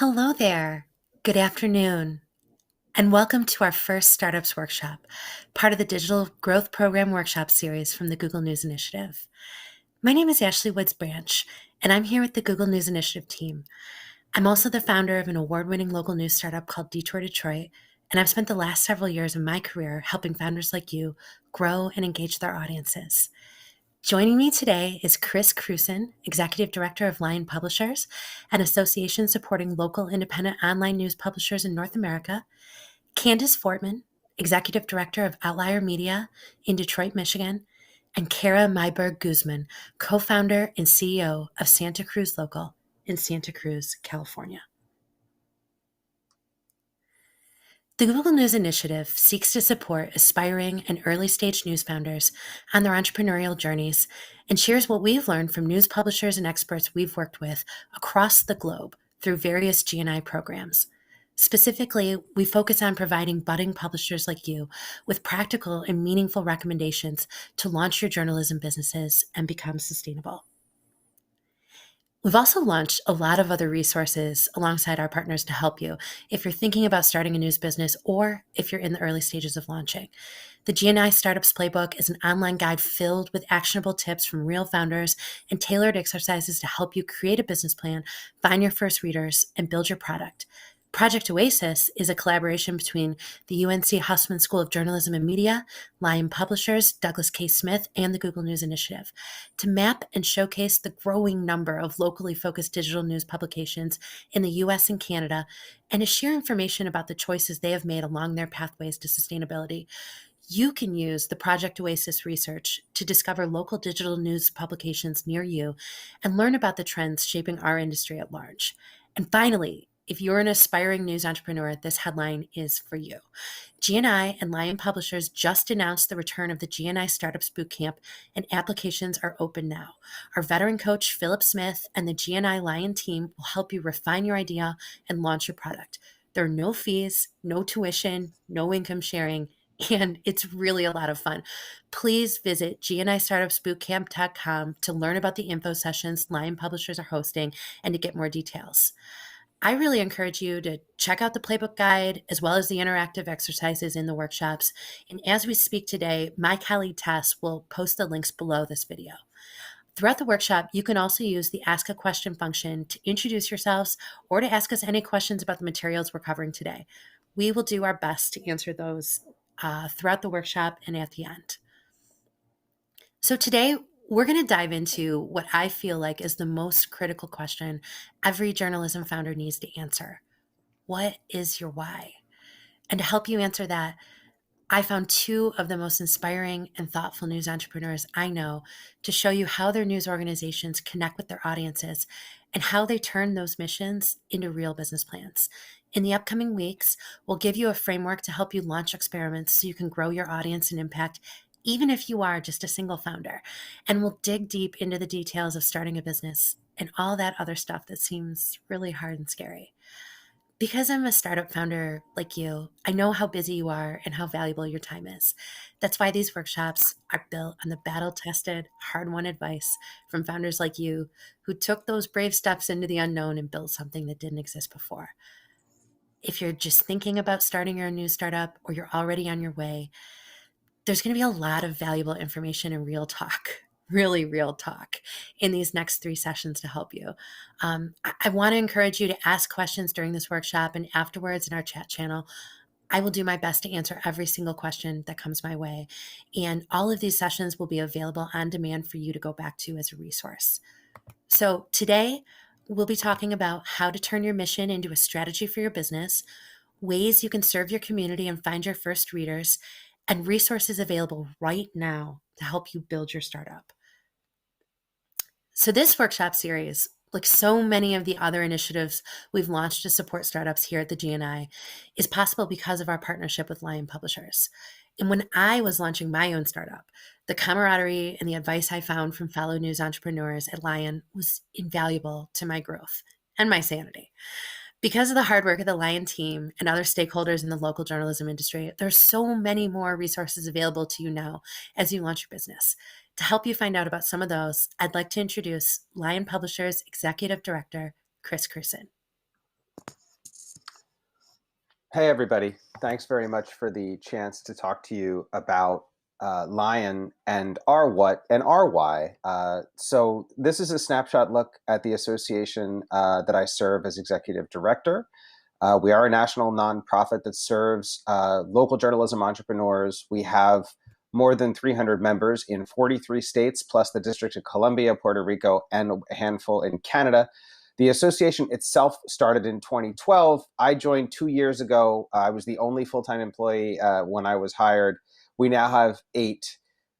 Hello there. Good afternoon, and welcome to our first Startups Workshop, part of the Digital Growth Program Workshop series from the Google News Initiative. My name is Ashley Woods Branch, and I'm here with the Google News Initiative team. I'm also the founder of an award-winning local news startup called Detour Detroit, and I've spent the last several years of my career helping founders like you grow and engage their audiences. Joining me today is Chris Cruson, Executive Director of Lion Publishers, an association supporting local independent online news publishers in North America, Candace Fortman, Executive Director of Outlier Media in Detroit, Michigan, and Kara Myberg Guzman, co-founder and CEO of Santa Cruz Local in Santa Cruz, California. The Google News Initiative seeks to support aspiring and early-stage news founders on their entrepreneurial journeys and shares what we've learned from news publishers and experts we've worked with across the globe through various GNI programs. Specifically, we focus on providing budding publishers like you with practical and meaningful recommendations to launch your journalism businesses and become sustainable. We've also launched a lot of other resources alongside our partners to help you if you're thinking about starting a news business or if you're in the early stages of launching. The GNI Startups Playbook is an online guide filled with actionable tips from real founders and tailored exercises to help you create a business plan, find your first readers, and build your product. Project Oasis is a collaboration between the UNC Hussman School of Journalism and Media, Lion Publishers, Douglas K. Smith, and the Google News Initiative to map and showcase the growing number of locally focused digital news publications in the US and Canada, and to share information about the choices they have made along their pathways to sustainability. You can use the Project Oasis research to discover local digital news publications near you and learn about the trends shaping our industry at large. And finally, if you're an aspiring news entrepreneur, this headline is for you. GNI and Lion Publishers just announced the return of the GNI Startups Bootcamp, and applications are open now. Our veteran coach, Philip Smith, and the GNI Lion team will help you refine your idea and launch your product. There are no fees, no tuition, no income sharing, and it's really a lot of fun. Please visit gnistartupsbootcamp.com to learn about the info sessions Lion Publishers are hosting and to get more details. I really encourage you to check out the playbook guide as well as the interactive exercises in the workshops. And as we speak today, my colleague Tess will post the links below this video. Throughout the workshop, you can also use the Ask a Question function to introduce yourselves or to ask us any questions about the materials we're covering today. We will do our best to answer those throughout the workshop and at the end. So today, we're going to dive into what I feel like is the most critical question every journalism founder needs to answer. What is your why? And to help you answer that, I found two of the most inspiring and thoughtful news entrepreneurs I know to show you how their news organizations connect with their audiences and how they turn those missions into real business plans. In the upcoming weeks, we'll give you a framework to help you launch experiments so you can grow your audience and impact, even if you are just a single founder. And we'll dig deep into the details of starting a business and all that other stuff that seems really hard and scary. Because I'm a startup founder like you, I know how busy you are and how valuable your time is. That's why these workshops are built on the battle-tested, hard-won advice from founders like you who took those brave steps into the unknown and built something that didn't exist before. If you're just thinking about starting your new startup or you're already on your way, there's going to be a lot of valuable information and real talk, really real talk in these next 3 sessions to help you. I want to encourage you to ask questions during this workshop and afterwards in our chat channel. I will do my best to answer every single question that comes my way. And all of these sessions will be available on demand for you to go back to as a resource. So today, we'll be talking about how to turn your mission into a strategy for your business, ways you can serve your community and find your first readers, and resources available right now to help you build your startup. So this workshop series, like so many of the other initiatives we've launched to support startups here at the GNI, is possible because of our partnership with Lion Publishers. And when I was launching my own startup, the camaraderie and the advice I found from fellow news entrepreneurs at Lion was invaluable to my growth and my sanity. Because of the hard work of the Lion team and other stakeholders in the local journalism industry, there's so many more resources available to you now as you launch your business. To help you find out about some of those, I'd like to introduce Lion Publishers Executive Director, Chris Cruson. Hey, everybody. Thanks very much for the chance to talk to you about Lion and our what and our why. So, this is a snapshot look at the association that I serve as executive director. We are a national nonprofit that serves local journalism entrepreneurs. We have more than 300 members in 43 states, plus the District of Columbia, Puerto Rico, and a handful in Canada. The association itself started in 2012. I joined 2 years ago. I was the only full-time employee when I was hired. We now have eight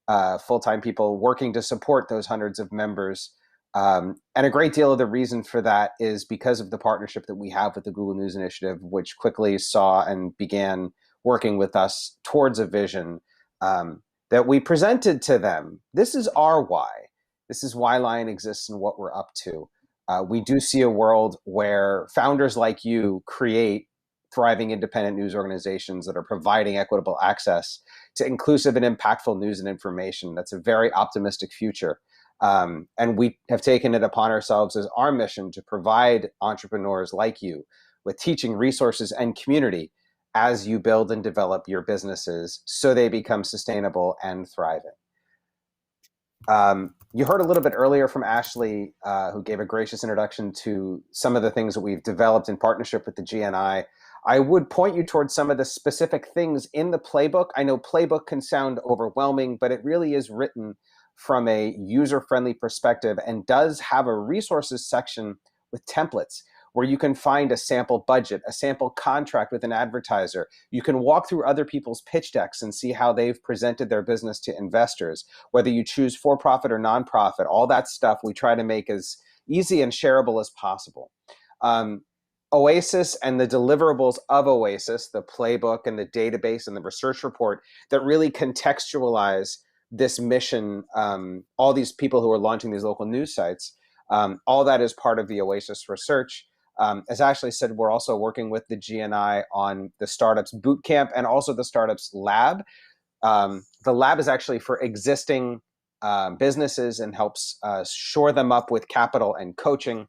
full-time people working to support those hundreds of members. And a great deal of the reason for that is because of the partnership that we have with the Google News Initiative, which quickly saw and began working with us towards a vision that we presented to them. This is our why. This is why Lion exists and what we're up to. We do see a world where founders like you create thriving independent news organizations that are providing equitable access to inclusive and impactful news and information. That's a very optimistic future. And we have taken it upon ourselves as our mission to provide entrepreneurs like you with teaching, resources, and community as you build and develop your businesses so they become sustainable and thriving. You heard a little bit earlier from Ashley, who gave a gracious introduction to some of the things that we've developed in partnership with the GNI. I would point you towards some of the specific things in the playbook. I know playbook can sound overwhelming, but it really is written from a user-friendly perspective and does have a resources section with templates where you can find a sample budget, a sample contract with an advertiser. You can walk through other people's pitch decks and see how they've presented their business to investors. Whether you choose for-profit or nonprofit, all that stuff we try to make as easy and shareable as possible. Oasis and the deliverables of Oasis, the playbook and the database and the research report that really contextualize this mission, all these people who are launching these local news sites, all that is part of the Oasis research. As Ashley said, we're also working with the GNI on the Startups Bootcamp and also the Startups Lab. The lab is actually for existing businesses and helps shore them up with capital and coaching.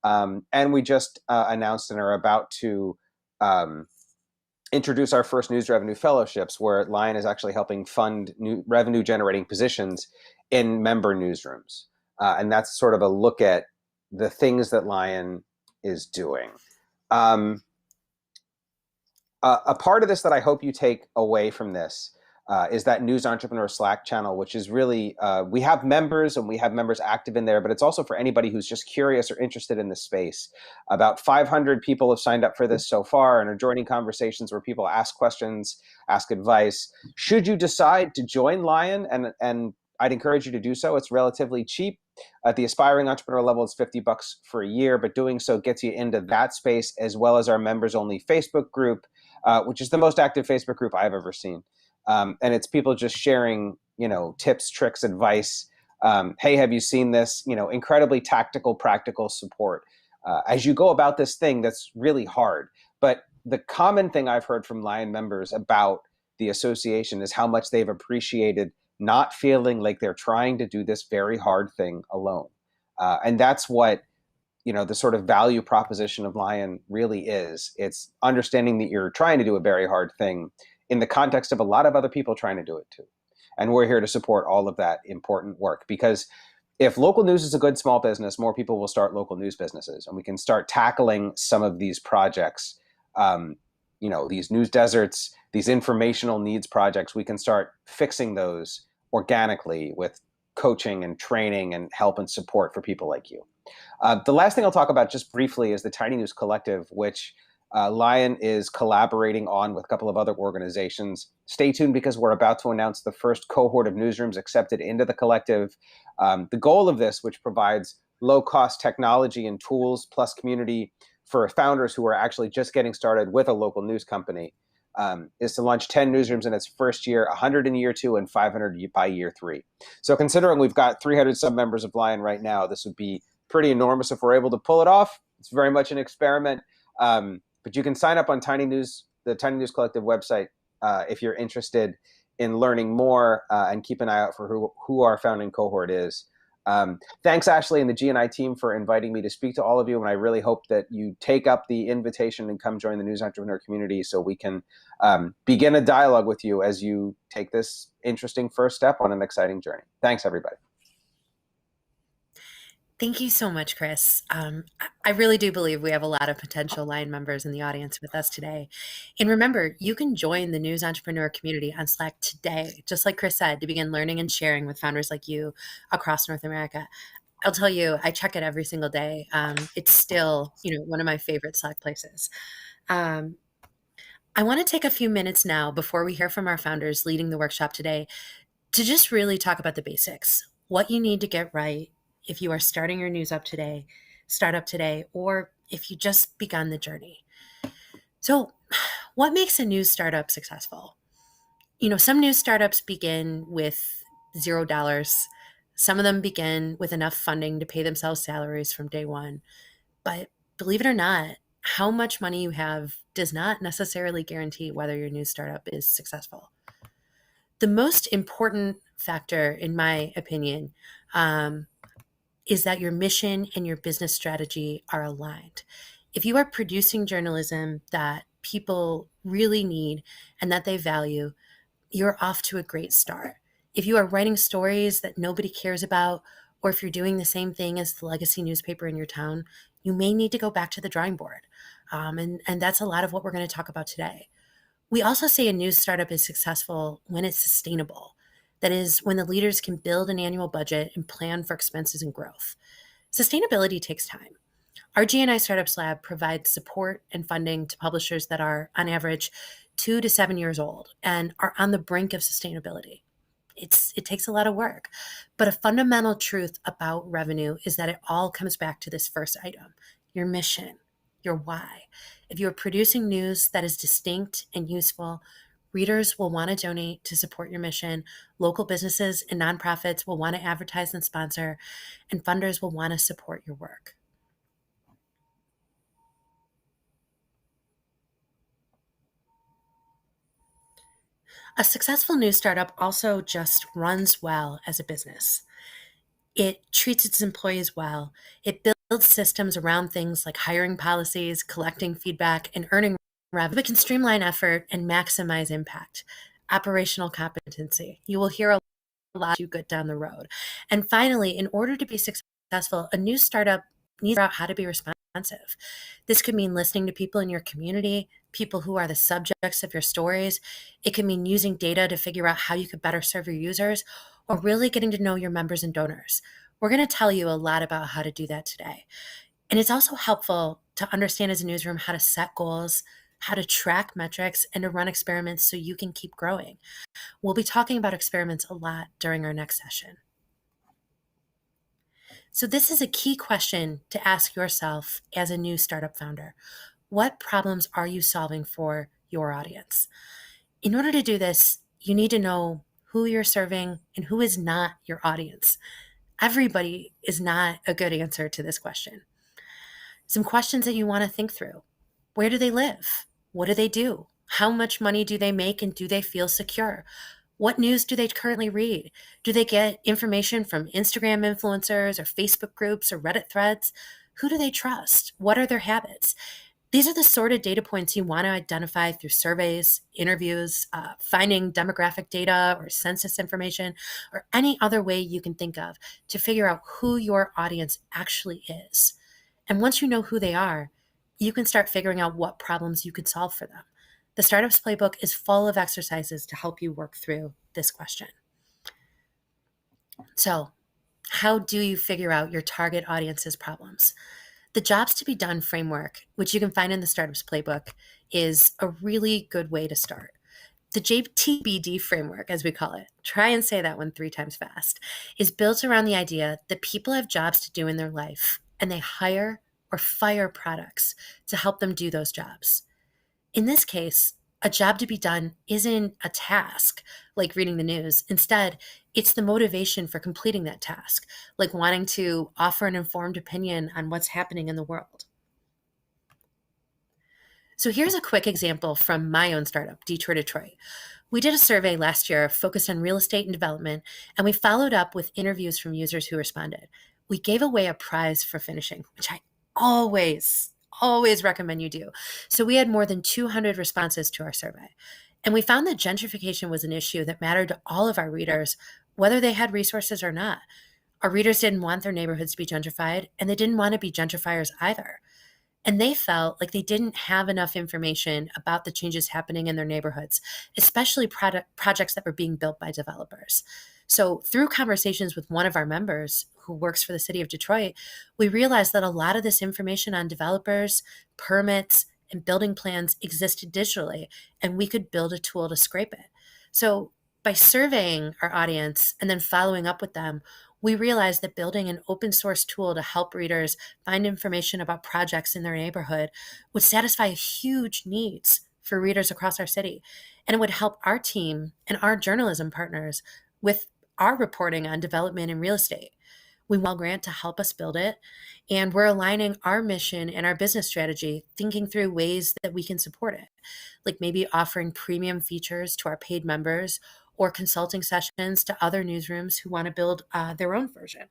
And we just announced and are about to introduce our first news revenue fellowships, where Lion is actually helping fund new revenue generating positions in member newsrooms. And that's sort of a look at the things that Lion is doing. A part of this that I hope you take away from this is that News Entrepreneur Slack channel, which is really, we have members and we have members active in there, but it's also for anybody who's just curious or interested in the space. About 500 people have signed up for this so far and are joining conversations where people ask questions, ask advice. Should you decide to join Lion, and I'd encourage you to do so, it's relatively cheap. At the aspiring entrepreneur level, it's $50 for a year, but doing so gets you into that space as well as our members only Facebook group, which is the most active Facebook group I've ever seen. And it's people just sharing, tips, tricks, advice. Hey, have you seen this? Incredibly tactical, practical support as you go about this thing that's really hard. But the common thing I've heard from Lion members about the association is how much they've appreciated not feeling like they're trying to do this very hard thing alone. And that's what the sort of value proposition of Lion really is. It's understanding that you're trying to do a very hard thing in the context of a lot of other people trying to do it too. And we're here to support all of that important work, because if local news is a good small business, more people will start local news businesses, and we can start tackling some of these projects, these news deserts, these informational needs projects. We can start fixing those organically with coaching and training and help and support for people like you. The last thing I'll talk about just briefly is the Tiny News Collective, which Lion is collaborating on with a couple of other organizations. Stay tuned, because we're about to announce the first cohort of newsrooms accepted into the collective. The goal of this, which provides low-cost technology and tools plus community for founders who are actually just getting started with a local news company, is to launch 10 newsrooms in its first year, 100 in year 2, and 500 by year 3. So considering we've got 300 sub-members of Lion right now, this would be pretty enormous if we're able to pull it off. It's very much an experiment. But you can sign up on the Tiny News Collective website if you're interested in learning more, and keep an eye out for who our founding cohort is. Thanks, Ashley, and the GNI team for inviting me to speak to all of you. And I really hope that you take up the invitation and come join the news entrepreneur community so we can begin a dialogue with you as you take this interesting first step on an exciting journey. Thanks, everybody. Thank you so much, Chris. I really do believe we have a lot of potential line members in the audience with us today. And remember, you can join the news entrepreneur community on Slack today, just like Chris said, to begin learning and sharing with founders like you across North America. I'll tell you, I check it every single day. It's still, one of my favorite Slack places. Um, I want to take a few minutes now before we hear from our founders leading the workshop today to just really talk about the basics, what you need to get right if you are starting your startup today, or if you just begun the journey. So, what makes a news startup successful? Some news startups begin with $0. Some of them begin with enough funding to pay themselves salaries from day one. But believe it or not, how much money you have does not necessarily guarantee whether your new startup is successful. The most important factor, in my opinion, is that your mission and your business strategy are aligned. If you are producing journalism that people really need and that they value, you're off to a great start. If you are writing stories that nobody cares about, or if you're doing the same thing as the legacy newspaper in your town, you may need to go back to the drawing board. And that's a lot of what we're going to talk about today. We also say a news startup is successful when it's sustainable. That is, when the leaders can build an annual budget and plan for expenses and growth. Sustainability takes time. Our GNI Startups Lab provides support and funding to publishers that are, on average, 2 to 7 years old and are on the brink of sustainability. It takes a lot of work, but a fundamental truth about revenue is that it all comes back to this first item, your mission, your why. If you are producing news that is distinct and useful, readers will want to donate to support your mission. Local businesses and nonprofits will want to advertise and sponsor, and funders will want to support your work. A successful news startup also just runs well as a business. It treats its employees well. It builds systems around things like hiring policies, collecting feedback, and earning revenue. It can streamline effort and maximize impact. Operational competency. You will hear a lot as you get down the road. And finally, in order to be successful, a new startup needs to figure out how to be responsive. This could mean listening to people in your community, people who are the subjects of your stories. It could mean using data to figure out how you could better serve your users, or really getting to know your members and donors. We're going to tell you a lot about how to do that today. And it's also helpful to understand as a newsroom how to set goals, how to track metrics, and to run experiments so you can keep growing. We'll be talking about experiments a lot during our next session. So this is a key question to ask yourself as a new startup founder. What problems are you solving for your audience? In order to do this, you need to know who you're serving and who is not your audience. Everybody is not a good answer to this question. Some questions that you want to think through. Where do they live? What do they do? How much money do they make and do they feel secure? What news do they currently read? Do they get information from Instagram influencers or Facebook groups or Reddit threads? Who do they trust? What are their habits? These are the sort of data points you want to identify through surveys, interviews, finding demographic data or census information, or any other way you can think of to figure out who your audience actually is. And once you know who they are, you can start figuring out what problems you could solve for them. The Startups Playbook is full of exercises to help you work through this question. So, how do you figure out your target audience's problems? The Jobs to Be Done framework, which you can find in the Startups Playbook, is a really good way to start. The JTBD framework, as we call it, try and say that one 3 times fast, is built around the idea that people have jobs to do in their life, and they hire or fire products to help them do those jobs. In this case, a job to be done isn't a task like reading the news. Instead, it's the motivation for completing that task, like wanting to offer an informed opinion on what's happening in the world. So here's a quick example from my own startup, Detour Detroit. We did a survey last year focused on real estate and development, and we followed up with interviews from users who responded. We gave away a prize for finishing, which I always recommend you do. So we had more than 200 responses to our survey. And we found that gentrification was an issue that mattered to all of our readers, whether they had resources or not. Our readers didn't want their neighborhoods to be gentrified, and they didn't want to be gentrifiers either. And they felt like they didn't have enough information about the changes happening in their neighborhoods, especially projects that were being built by developers. So, through conversations with one of our members who works for the city of Detroit, we realized that a lot of this information on developers, permits, and building plans existed digitally, and we could build a tool to scrape it. So, by surveying our audience and then following up with them, we realized that building an open source tool to help readers find information about projects in their neighborhood would satisfy huge needs for readers across our city. And it would help our team and our journalism partners with our reporting on development and real estate. We want a grant to help us build it, and we're aligning our mission and our business strategy, thinking through ways that we can support it, like maybe offering premium features to our paid members or consulting sessions to other newsrooms who want to build their own version.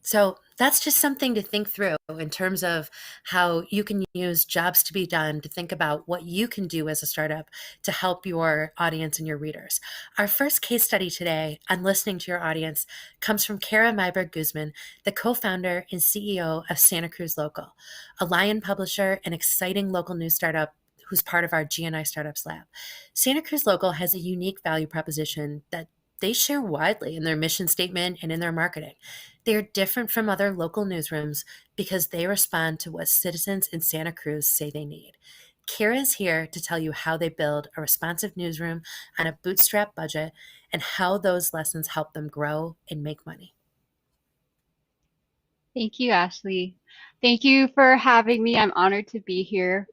So that's just something to think through in terms of how you can use jobs to be done to think about what you can do as a startup to help your audience and your readers. Our first case study today on listening to your audience comes from Kara Myberg Guzman, the co-founder and CEO of Santa Cruz Local, a Lion publisher and exciting local news startup who's part of our GNI Startups Lab. Santa Cruz Local has a unique value proposition that they share widely in their mission statement and in their marketing. They are different from other local newsrooms because they respond to what citizens in Santa Cruz say they need. Kara is here to tell you how they build a responsive newsroom on a bootstrap budget and how those lessons help them grow and make money. Thank you, Ashley. Thank you for having me. I'm honored to be here.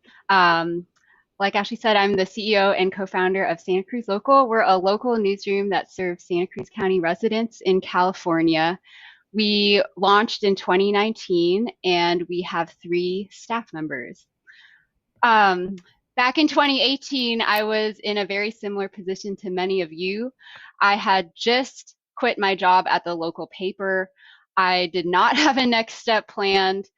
Like Ashley said, I'm the CEO and co-founder of Santa Cruz Local. We're a local newsroom that serves Santa Cruz County residents in California. We launched in 2019 and we have 3 staff members. Back in 2018, I was in a very similar position to many of you. I had just quit my job at the local paper. I did not have a next step planned.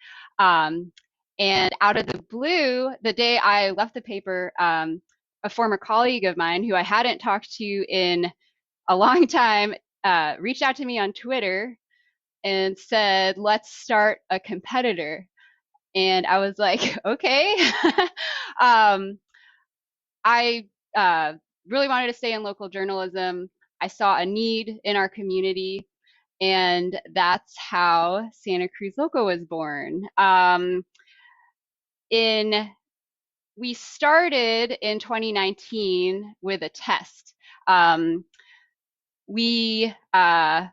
And out of the blue, the day I left the paper, a former colleague of mine who I hadn't talked to in a long time reached out to me on Twitter and said, let's start a competitor. And I was like, okay. I really wanted to stay in local journalism. I saw a need in our community, and that's how Santa Cruz Local was born. We started in 2019 with a test. We had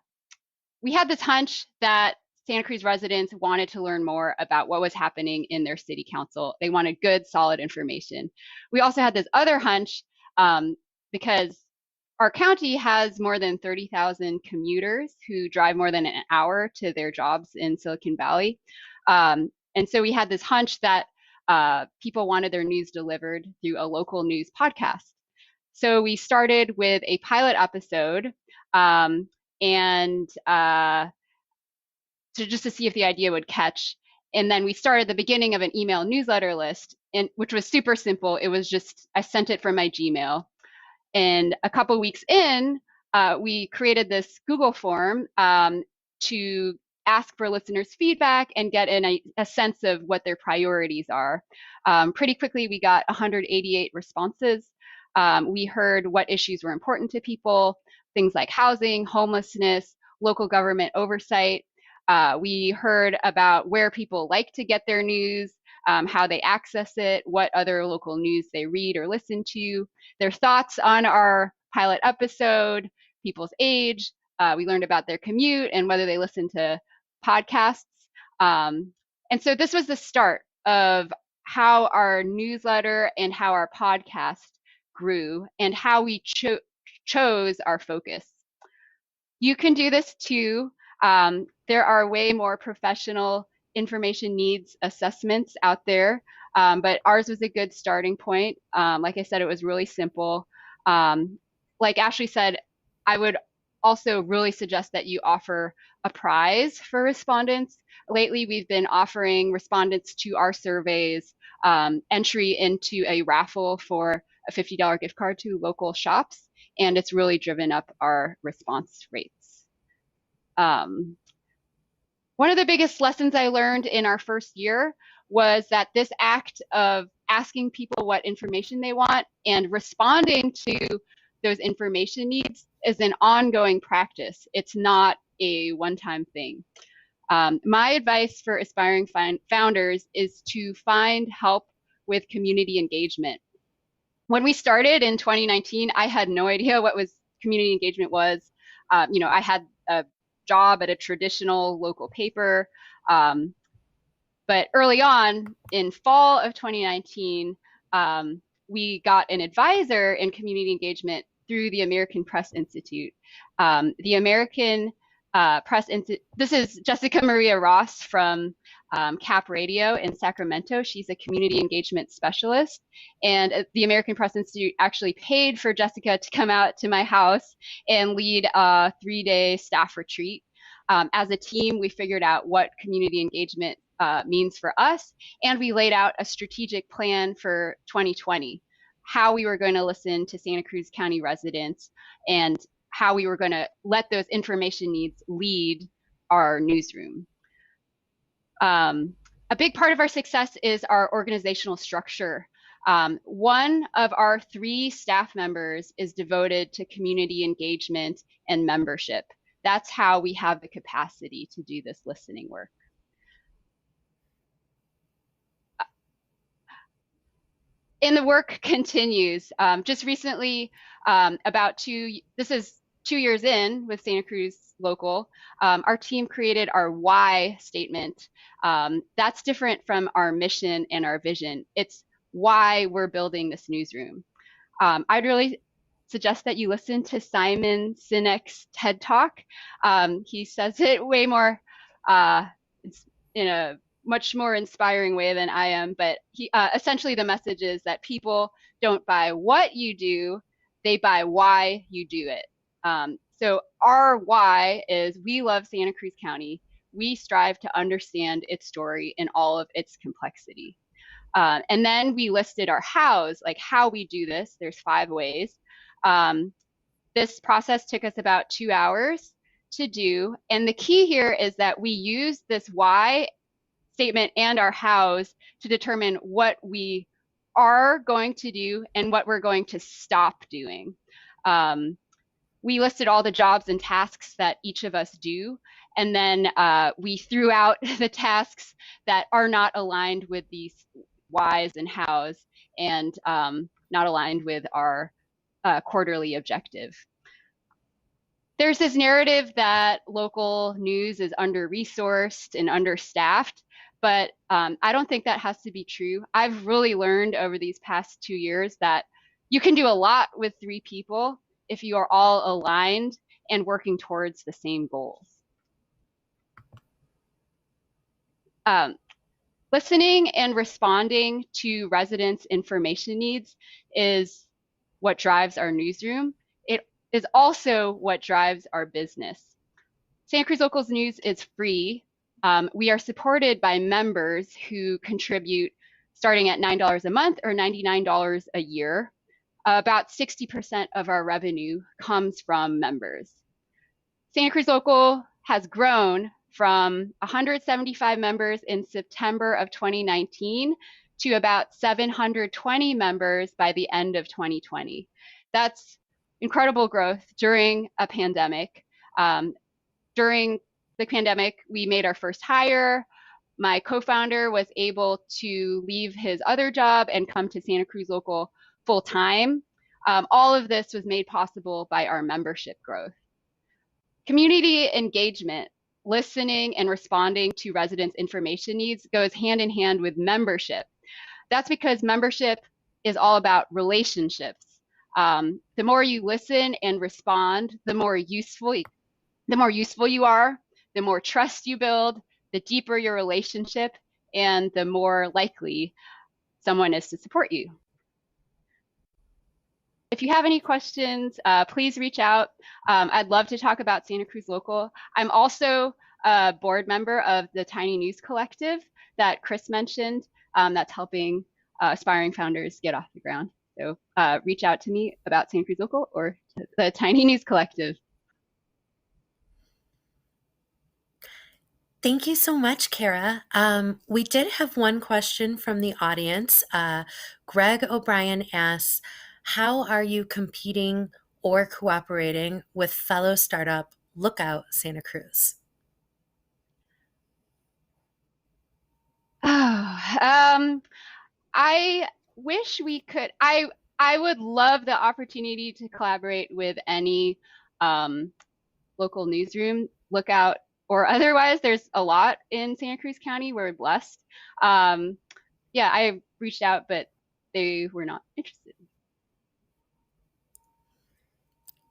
this hunch that Santa Cruz residents wanted to learn more about what was happening in their city council. They wanted good, solid information. We also had this other hunch because our county has more than 30,000 commuters who drive more than an hour to their jobs in Silicon Valley. And so we had this hunch that people wanted their news delivered through a local news podcast. So we started with a pilot episode to see if the idea would catch. And then we started the beginning of an email newsletter list, which was super simple. It was just, I sent it from my Gmail. And a couple weeks in, we created this Google form to ask for listeners' feedback and get a sense of what their priorities are. Pretty quickly, we got 188 responses. We heard what issues were important to people, things like housing, homelessness, local government oversight. We heard about where people like to get their news, how they access it, what other local news they read or listen to, their thoughts on our pilot episode, people's age. We learned about their commute and whether they listen to podcasts. And so this was the start of how our newsletter and how our podcast grew and how we chose our focus. You can do this too. There are way more professional information needs assessments out there. but ours was a good starting point. Like I said, it was really simple. Like Ashley said, I would also really suggest that you offer a prize for respondents. Lately, we've been offering respondents to our surveys entry into a raffle for a $50 gift card to local shops, and it's really driven up our response rates. One of the biggest lessons I learned in our first year was that this act of asking people what information they want and responding to those information needs is an ongoing practice. It's not a one-time thing. My advice for aspiring founders is to find help with community engagement. When we started in 2019, I had no idea what community engagement was. I had a job at a traditional local paper. But early on in fall of 2019, we got an advisor in community engagement through the American Press Institute. The American Press Institute, this is Jessica Maria Ross from CAP Radio in Sacramento. She's a community engagement specialist. And the American Press Institute actually paid for Jessica to come out to my house and lead a 3-day staff retreat. As a team, we figured out what community engagement means for us, and we laid out a strategic plan for 2020, how we were going to listen to Santa Cruz County residents and how we were going to let those information needs lead our newsroom. A big part of our success is our organizational structure. One of our 3 staff members is devoted to community engagement and membership. That's how we have the capacity to do this listening work. And the work continues. Just recently, this is 2 years in with Santa Cruz Local, our team created our why statement. That's different from our mission and our vision. It's why we're building this newsroom. I'd really suggest that you listen to Simon Sinek's TED Talk. He says it way more, in a much more inspiring way than I am, but essentially the message is that people don't buy what you do, they buy why you do it. So our why is we love Santa Cruz County. We strive to understand its story in all of its complexity. And then we listed our hows, like how we do this. There's 5 ways. This process took us about 2 hours to do. And the key here is that we use this why statement and our hows to determine what we are going to do and what we're going to stop doing. We listed all the jobs and tasks that each of us do, and then we threw out the tasks that are not aligned with these whys and hows and not aligned with our quarterly objective. There's this narrative that local news is under-resourced and understaffed, but I don't think that has to be true. I've really learned over these past 2 years that you can do a lot with 3 people if you are all aligned and working towards the same goals. Listening and responding to residents' information needs is what drives our newsroom. It is also what drives our business. Santa Cruz Local's news is free. We are supported by members who contribute starting at $9 a month or $99 a year. About 60% of our revenue comes from members. Santa Cruz Local has grown from 175 members in September of 2019 to about 720 members by the end of 2020. That's incredible growth during a pandemic. During the pandemic, we made our first hire. My co-founder was able to leave his other job and come to Santa Cruz Local full time. All of this was made possible by our membership growth. Community engagement, listening and responding to residents' information needs goes hand in hand with membership. That's because membership is all about relationships. The more you listen and respond, the more useful you are, the more trust you build, the deeper your relationship, and the more likely someone is to support you. If you have any questions, please reach out. I'd love to talk about Santa Cruz Local. I'm also a board member of the Tiny News Collective that Chris mentioned, that's helping aspiring founders get off the ground. So reach out to me about Santa Cruz Local or the Tiny News Collective. Thank you so much, Kara. We did have one question from the audience. Greg O'Brien asks, how are you competing or cooperating with fellow startup Lookout Santa Cruz? Oh, I wish we could. I would love the opportunity to collaborate with any local newsroom, Lookout, or otherwise. There's a lot in Santa Cruz County. We're blessed. Yeah, I reached out, but they were not interested.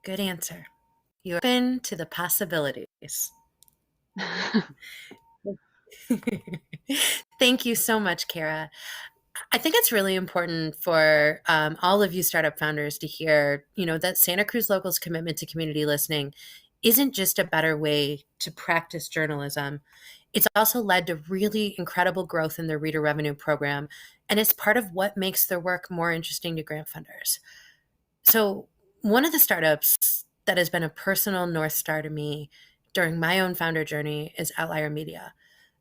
Good answer. You're open to the possibilities. Thank you so much, Kara. I think it's really important for all of you startup founders to hear, that Santa Cruz Local's commitment to community listening isn't just a better way to practice journalism. It's also led to really incredible growth in their reader revenue program, and it's part of what makes their work more interesting to grant funders. So one of the startups that has been a personal North Star to me during my own founder journey is Outlier Media.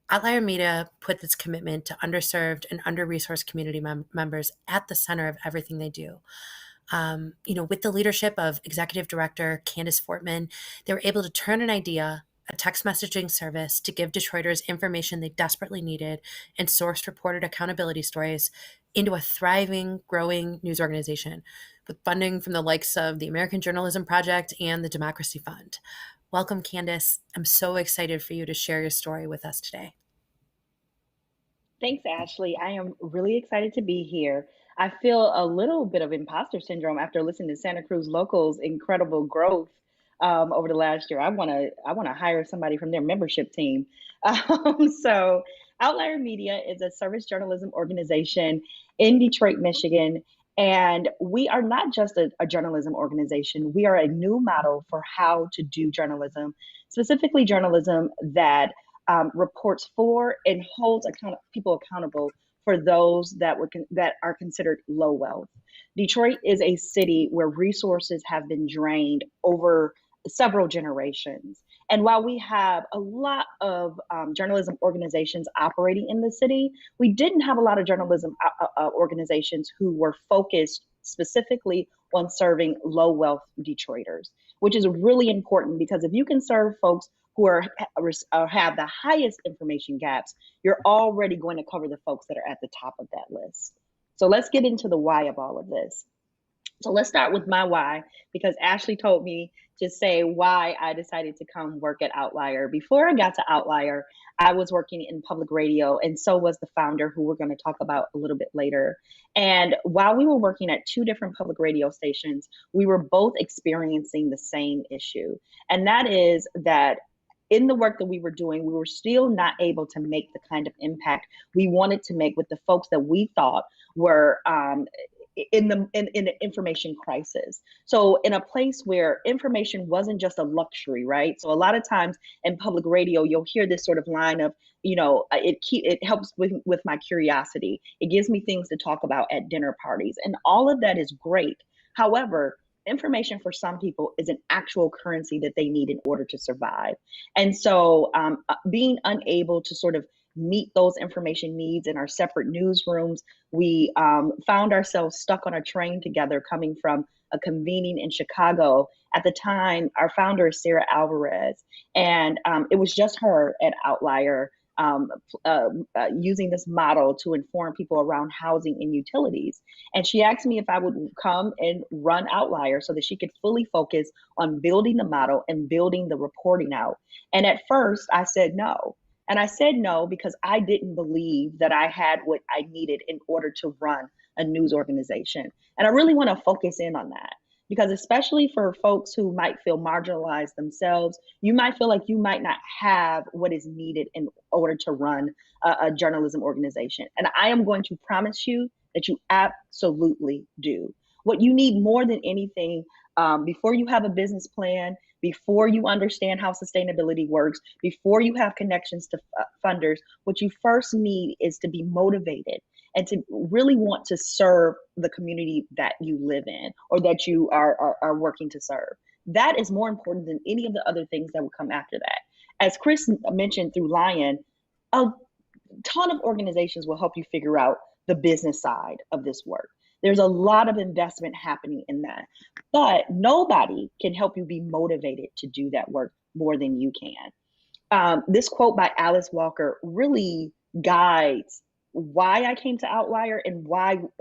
Outlier Media puts its commitment to underserved and under-resourced community members at the center of everything they do. With the leadership of Executive Director Candace Fortman, they were able to turn an idea, a text messaging service, to give Detroiters information they desperately needed and source reported accountability stories into a thriving, growing news organization with funding from the likes of the American Journalism Project and the Democracy Fund. Welcome, Candace. I'm so excited for you to share your story with us today. Thanks, Ashley. I am really excited to be here. I feel a little bit of imposter syndrome after listening to Santa Cruz Local's incredible growth over the last year. I want to hire somebody from their membership team. So, Outlier Media is a service journalism organization in Detroit, Michigan. And we are not just a journalism organization. We are a new model for how to do journalism, specifically journalism that reports for and holds people accountable for those that are considered low wealth. Detroit is a city where resources have been drained over several generations. And while we have a lot of journalism organizations operating in the city, we didn't have a lot of journalism organizations who were focused specifically on serving low wealth Detroiters, which is really important because if you can serve folks who have the highest information gaps, you're already going to cover the folks that are at the top of that list. So let's get into the why of all of this. So let's start with my why, because Ashley told me to say why I decided to come work at Outlier. Before I got to Outlier, I was working in public radio, and so was the founder, who we're going to talk about a little bit later. And while we were working at two different public radio stations, we were both experiencing the same issue. And that is that in the work that we were doing, we were still not able to make the kind of impact we wanted to make with the folks that we thought were in the information crisis. So in a place where information wasn't just a luxury, right? So a lot of times in public radio, you'll hear this sort of line of, it helps with my curiosity. It gives me things to talk about at dinner parties, and all of that is great. However, information for some people is an actual currency that they need in order to survive. And so being unable to sort of meet those information needs in our separate newsrooms, we found ourselves stuck on a train together coming from a convening in Chicago. At the time, our founder is Sarah Alvarez, and it was just her at Outlier using this model to inform people around housing and utilities. And she asked me if I would come and run Outlier so that she could fully focus on building the model and building the reporting out. And at first I said no. And I said no because I didn't believe that I had what I needed in order to run a news organization. And I really want to focus in on that, because especially for folks who might feel marginalized themselves, you might feel like you might not have what is needed in order to run a journalism organization. And I am going to promise you that you absolutely do. What you need more than anything, before you have a business plan, before you understand how sustainability works, before you have connections to funders, what you first need is to be motivated and to really want to serve the community that you live in or that you are working to serve. That is more important than any of the other things that will come after that. As Chris mentioned through Lion, a ton of organizations will help you figure out the business side of this work. There's a lot of investment happening in that, but nobody can help you be motivated to do that work more than you can. This quote by Alice Walker really guides why I came to Outlier and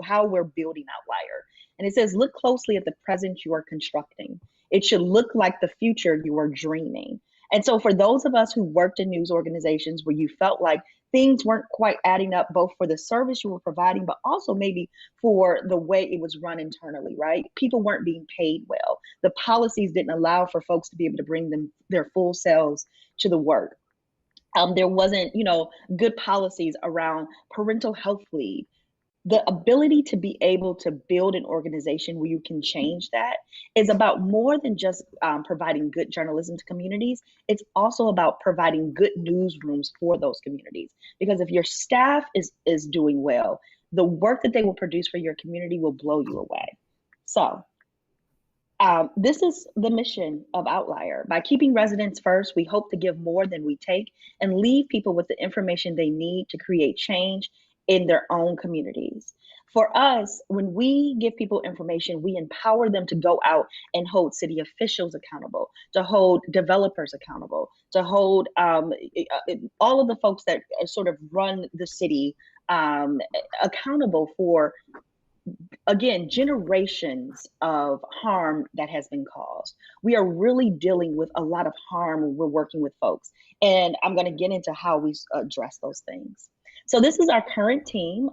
how we're building Outlier. And it says, look closely at the present you are constructing. It should look like the future you are dreaming. And so for those of us who worked in news organizations where you felt like things weren't quite adding up, both for the service you were providing, but also maybe for the way it was run internally, right? People weren't being paid well. The policies didn't allow for folks to be able to bring their full selves to the work. There wasn't, good policies around parental health leave. The ability to be able to build an organization where you can change that is about more than just providing good journalism to communities. It's also about providing good newsrooms for those communities. Because if your staff is doing well, the work that they will produce for your community will blow you away. So this is the mission of Outlier. By keeping residents first, we hope to give more than we take and leave people with the information they need to create change in their own communities. For us, when we give people information, we empower them to go out and hold city officials accountable, to hold developers accountable, to hold all of the folks that sort of run the city accountable for, again, generations of harm that has been caused. We are really dealing with a lot of harm when we're working with folks. And I'm going to get into how we address those things. So this is our current team.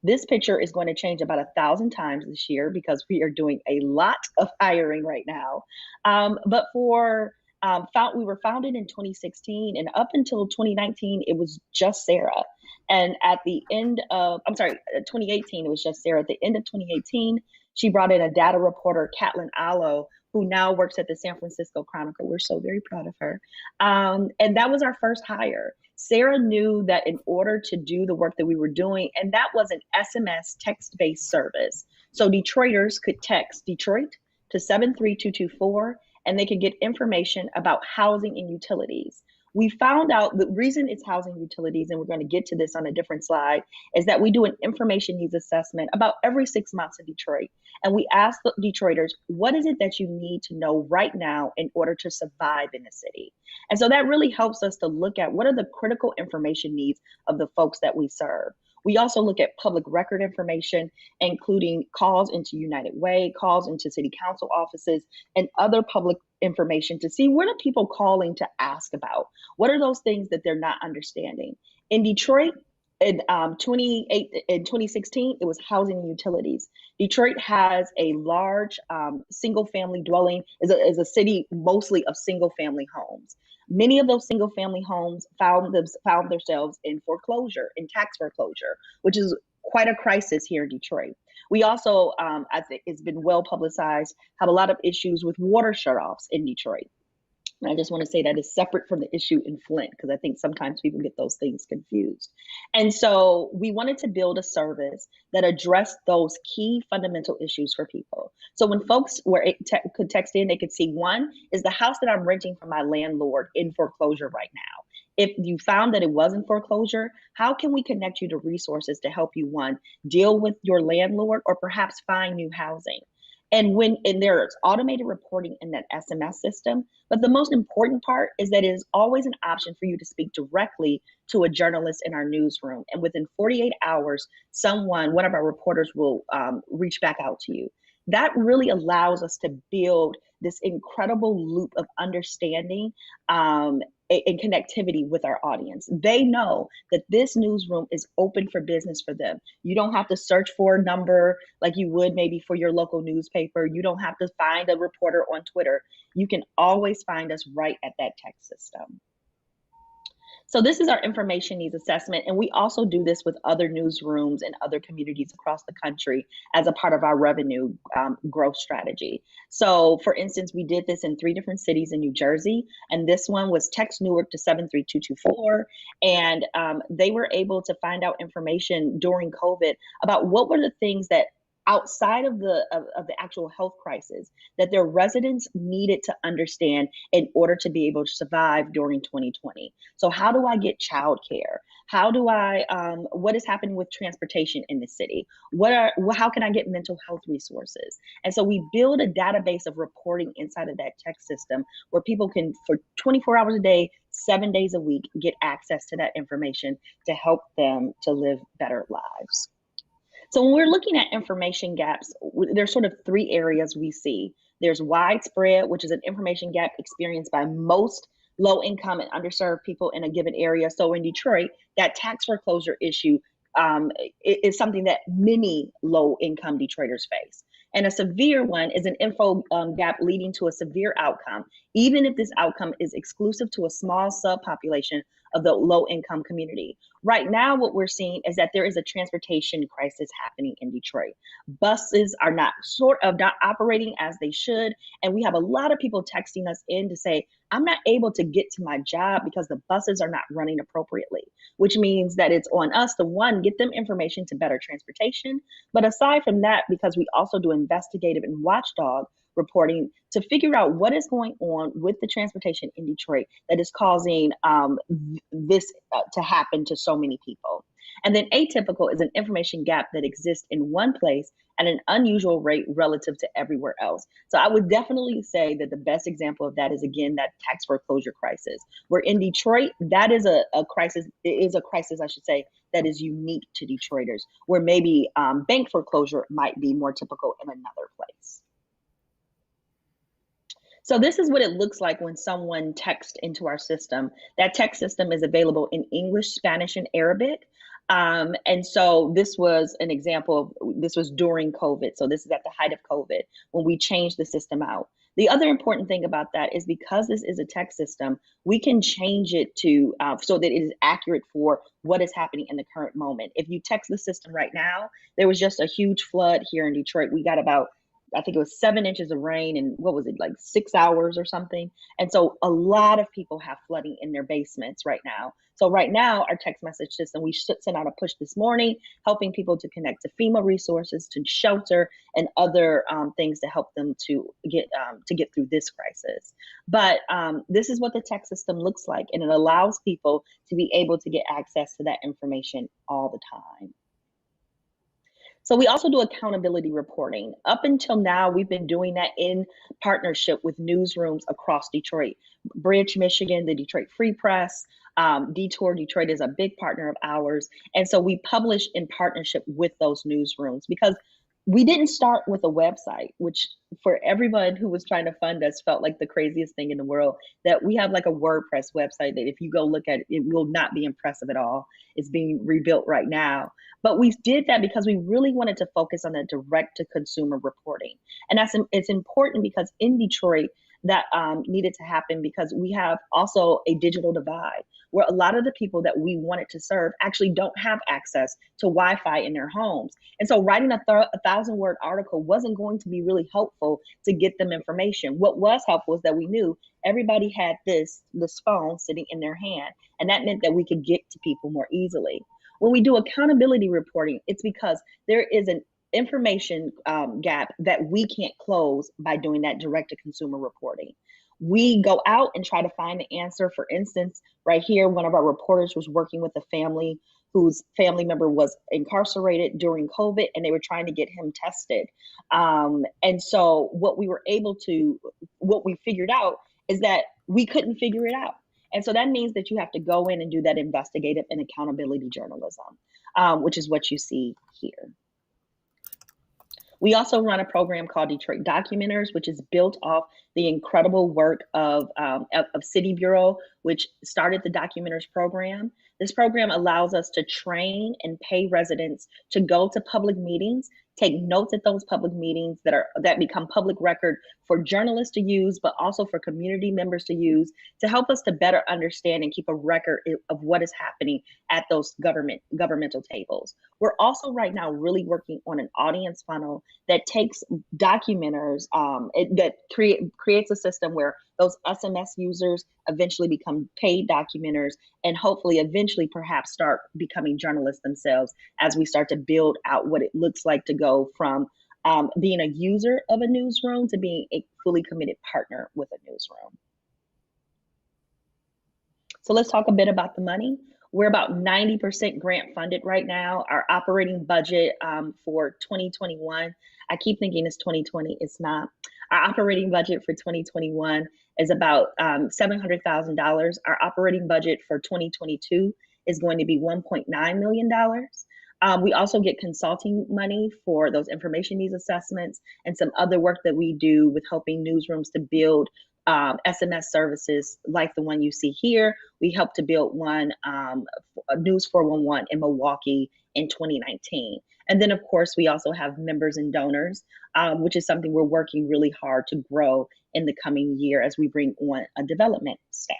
This picture is going to change about 1,000 times this year because we are doing a lot of hiring right now. But we were founded in 2016, and up until 2019, it was just Sarah. And at the end of, 2018, it was just Sarah. At the end of 2018, she brought in a data reporter, Catlin Allo, who now works at the San Francisco Chronicle. We're so very proud of her. And that was our first hire. Sarah knew that in order to do the work that we were doing, and that was an SMS text-based service. So Detroiters could text Detroit to 73224, and they could get information about housing and utilities. We found out the reason it's housing utilities, and we're going to get to this on a different slide, is that we do an information needs assessment about every 6 months in Detroit. And we ask the Detroiters, what is it that you need to know right now in order to survive in the city? And so that really helps us to look at what are the critical information needs of the folks that we serve. We also look at public record information, including calls into United Way, calls into city council offices, and other public information to see what are people calling to ask about? What are those things that they're not understanding? In Detroit, in 2016, it was housing and utilities. Detroit has a large single-family dwelling, is a city mostly of single-family homes. Many of those single-family homes found themselves in foreclosure, in tax foreclosure, which is quite a crisis here in Detroit. We also, I think it's been well publicized, have a lot of issues with water shutoffs in Detroit. And I just want to say that is separate from the issue in Flint, because I think sometimes people get those things confused. And so we wanted to build a service that addressed those key fundamental issues for people. So when folks could text in, they could see, one, is the house that I'm renting from my landlord in foreclosure right now? If you found that it was in foreclosure, how can we connect you to resources to help you, one, deal with your landlord or perhaps find new housing? And there's automated reporting in that SMS system. But the most important part is that it is always an option for you to speak directly to a journalist in our newsroom. And within 48 hours, one of our reporters will reach back out to you. That really allows us to build this incredible loop of understanding and connectivity with our audience. They know that this newsroom is open for business for them. You don't have to search for a number like you would maybe for your local newspaper. You don't have to find a reporter on Twitter. You can always find us right at that text system. So this is our information needs assessment, and we also do this with other newsrooms and other communities across the country as a part of our revenue growth strategy. So for instance, we did this in 3 different cities in New Jersey, and this one was text Newark to 73224, and they were able to find out information during COVID about what were the things that outside of the actual health crisis that their residents needed to understand in order to be able to survive during 2020. So how do I get childcare? How do I what is happening with transportation in the city? How can I get mental health resources? And so we build a database of reporting inside of that tech system where people can, for 24 hours a day, 7 days a week, get access to that information to help them to live better lives. So when we're looking at information gaps, there's sort of 3 areas we see. There's widespread, which is an information gap experienced by most low income and underserved people in a given area. So in Detroit, that tax foreclosure issue is something that many low income Detroiters face. And a severe one is an info gap leading to a severe outcome, even if this outcome is exclusive to a small subpopulation of the low income community. Right now, what we're seeing is that there is a transportation crisis happening in Detroit. Buses are not operating as they should. And we have a lot of people texting us in to say, I'm not able to get to my job because the buses are not running appropriately, which means that it's on us to, one, get them information to better transportation. But aside from that, because we also do investigative and watchdog reporting to figure out what is going on with the transportation in Detroit that is causing this to happen to so many people. And then atypical is an information gap that exists in one place at an unusual rate relative to everywhere else. So I would definitely say that the best example of that is, again, that tax foreclosure crisis, where in Detroit, that is a crisis, it is a crisis, I should say, that is unique to Detroiters, where maybe bank foreclosure might be more typical in another place. So this is what it looks like when someone texts into our system. That text system is available in English, Spanish, and Arabic. And so this was an example of, this was during COVID. So this is at the height of COVID when we changed the system out. The other important thing about that is because this is a text system, we can change it to so that it is accurate for what is happening in the current moment. If you text the system right now, there was just a huge flood here in Detroit. We got about, I think it was 7 inches of rain in, what was it, like 6 hours or something. And so a lot of people have flooding in their basements right now. So right now, our text message system, we sent out a push this morning, helping people to connect to FEMA resources, to shelter, and other things to help them to get through this crisis. But this is what the text system looks like, and it allows people to be able to get access to that information all the time. So we also do accountability reporting. Up until now, we've been doing that in partnership with newsrooms across Detroit. Bridge, Michigan, the Detroit Free Press, Detour Detroit is a big partner of ours. And so we publish in partnership with those newsrooms because we didn't start with a website, which for everyone who was trying to fund us felt like the craziest thing in the world, that we have like a WordPress website that if you go look at it, it will not be impressive at all. It's being rebuilt right now. But we did that because we really wanted to focus on the direct to consumer reporting. And it's important because in Detroit, that needed to happen because we have also a digital divide where a lot of the people that we wanted to serve actually don't have access to Wi-Fi in their homes. And so writing a 1,000-word article wasn't going to be really helpful to get them information. What was helpful is that we knew everybody had this phone sitting in their hand, and that meant that we could get to people more easily. When we do accountability reporting, it's because there is an information gap that we can't close by doing that direct to consumer reporting. We go out and try to find the answer. For instance, right here, one of our reporters was working with a family whose family member was incarcerated during COVID, and they were trying to get him tested. And so what we figured out is that we couldn't figure it out. And so that means that you have to go in and do that investigative and accountability journalism, which is what you see here. We also run a program called Detroit Documenters, which is built off the incredible work of City Bureau, which started the Documenters program. This program allows us to train and pay residents to go to public meetings, take notes at those public meetings that become public record for journalists to use, but also for community members to use, to help us to better understand and keep a record of what is happening at those governmental tables. We're also right now really working on an audience funnel that takes documenters, that creates a system where those SMS users eventually become paid documenters, and hopefully eventually perhaps start becoming journalists themselves, as we start to build out what it looks like to go from being a user of a newsroom to being a fully committed partner with a newsroom. So let's talk a bit about the money. We're about 90% grant funded right now. Our operating budget for 2021, I keep thinking it's 2020, it's not. Our operating budget for 2021 is about $700,000. Our operating budget for 2022 is going to be $1.9 million. We also get consulting money for those information needs assessments and some other work that we do with helping newsrooms to build SMS services like the one you see here. We helped to build one, News 411 in Milwaukee in 2019. And then, of course, we also have members and donors, which is something we're working really hard to grow in the coming year as we bring on a development staff.